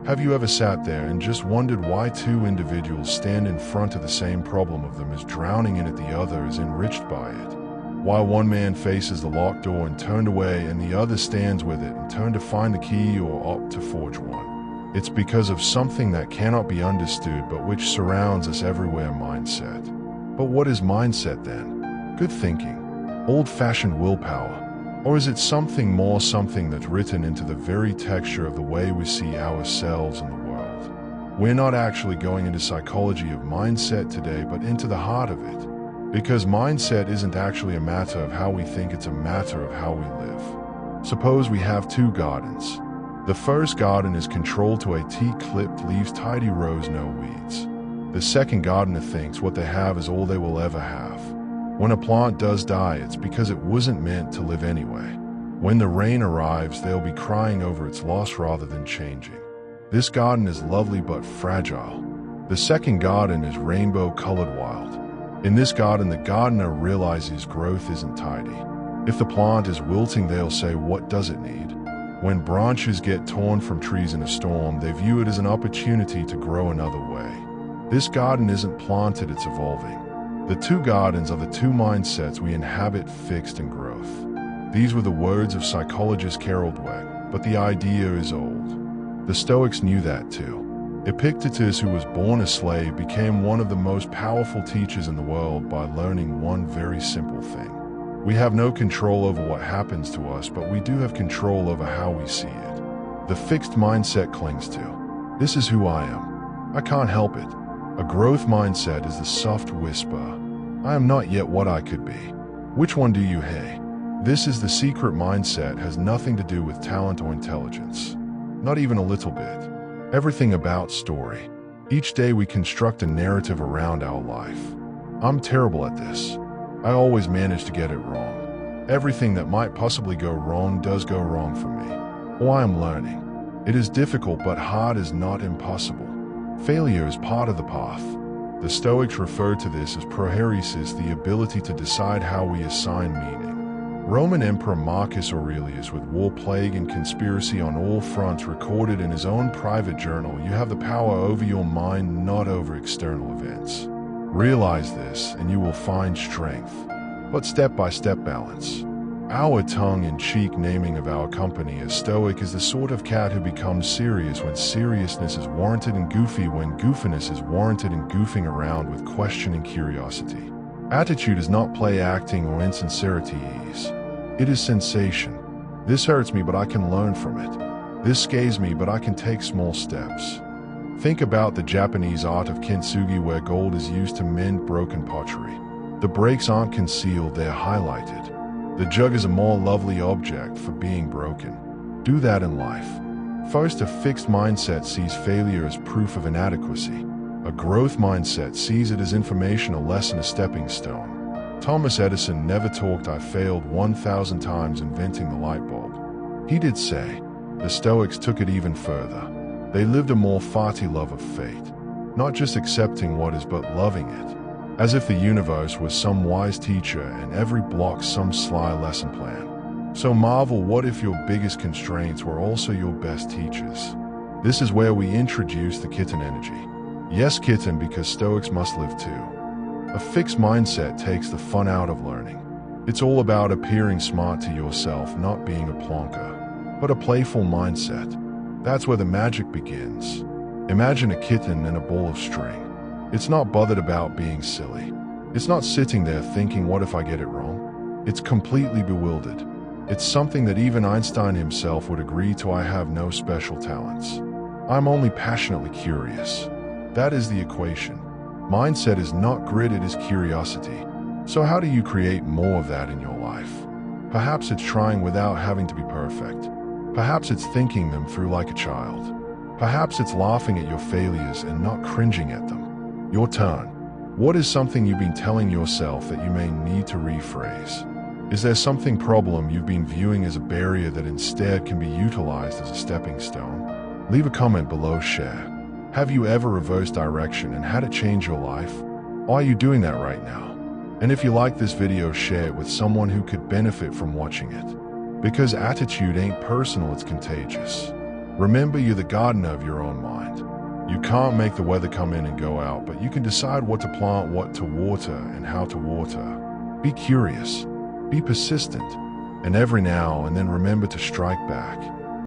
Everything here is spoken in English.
Have you ever sat there and just wondered why two individuals stand in front of the same problem of them as drowning in it, the other is enriched by it? Why one man faces the locked door and turned away and the other stands with it and turned to find the key or opt to forge one? It's because of something that cannot be understood but which surrounds us everywhere: mindset. But what is mindset then? Good thinking? Old-fashioned willpower? Or is it something more, something that's written into the very texture of the way we see ourselves and the world? We're not actually going into psychology of mindset today, but into the heart of it. Because mindset isn't actually a matter of how we think, it's a matter of how we live. Suppose we have two gardens. The first garden is controlled to a T, clipped leaves, tidy rows, no weeds. The second gardener thinks what they have is all they will ever have. When a plant does die, it's because it wasn't meant to live anyway. When the rain arrives, they'll be crying over its loss rather than changing. This garden is lovely but fragile. The second garden is rainbow-colored wild. In this garden, the gardener realizes growth isn't tidy. If the plant is wilting, they'll say, what does it need? When branches get torn from trees in a storm, they view it as an opportunity to grow another way. This garden isn't planted, it's evolving. The two gardens are the two mindsets we inhabit: fixed and growth. These were the words of psychologist Carol Dweck, but the idea is old. The Stoics knew that too. Epictetus, who was born a slave, became one of the most powerful teachers in the world by learning one very simple thing. We have no control over what happens to us, but we do have control over how we see it. The fixed mindset clings to, this is who I am. I can't help it. A growth mindset is the soft whisper, I am not yet what I could be. Which one do you hey? This is the secret mindset, has nothing to do with talent or intelligence. Not even a little bit. Everything about story. Each day we construct a narrative around our life. I'm terrible at this. I always manage to get it wrong. Everything that might possibly go wrong does go wrong for me. Or I am learning. It is difficult, but hard is not impossible. Failure is part of the path. The Stoics refer to this as prohairesis, the ability to decide how we assign meaning. Roman Emperor Marcus Aurelius, with war, plague, and conspiracy on all fronts, recorded in his own private journal, "You have the power over your mind, not over external events. Realize this, and you will find strength." But step-by-step balance. Our tongue-in-cheek naming of our company as Stoic is the sort of cat who becomes serious when seriousness is warranted and goofy when goofiness is warranted, and goofing around with question and curiosity. Attitude is not play acting or insincerity ease. It is sensation. This hurts me, but I can learn from it. This scares me, but I can take small steps. Think about the Japanese art of kintsugi, where gold is used to mend broken pottery. The breaks aren't concealed, they're highlighted. The jug is a more lovely object for being broken. Do that in life. First, a fixed mindset sees failure as proof of inadequacy. A growth mindset sees it as information, a lesson, a stepping stone. Thomas Edison never talked, "I failed 1,000 times inventing the light bulb." He did say. The Stoics took it even further. They lived a more farty love of fate, not just accepting what is, but loving it. As if the universe was some wise teacher and every block some sly lesson plan. So marvel, what if your biggest constraints were also your best teachers? This is where we introduce the kitten energy. Yes, kitten, because Stoics must live too. A fixed mindset takes the fun out of learning. It's all about appearing smart to yourself, not being a plonker. But a playful mindset, that's where the magic begins. Imagine a kitten and a ball of string. It's not bothered about being silly. It's not sitting there thinking, what if I get it wrong? It's completely bewildered. It's something that even Einstein himself would agree to. I have no special talents. I'm only passionately curious. That is the equation. Mindset is not grit, it is curiosity. So how do you create more of that in your life? Perhaps it's trying without having to be perfect. Perhaps it's thinking them through like a child. Perhaps it's laughing at your failures and not cringing at them. Your turn. What is something you've been telling yourself that you may need to rephrase? Is there something problem you've been viewing as a barrier that instead can be utilized as a stepping stone? Leave a comment below, share. Have you ever reversed direction and had it change your life? Or are you doing that right now? And if you like this video, share it with someone who could benefit from watching it. Because attitude ain't personal, it's contagious. Remember, you're the gardener of your own mind. You can't make the weather come in and go out, but you can decide what to plant, what to water, and how to water. Be curious, be persistent, and every now and then remember to strike back.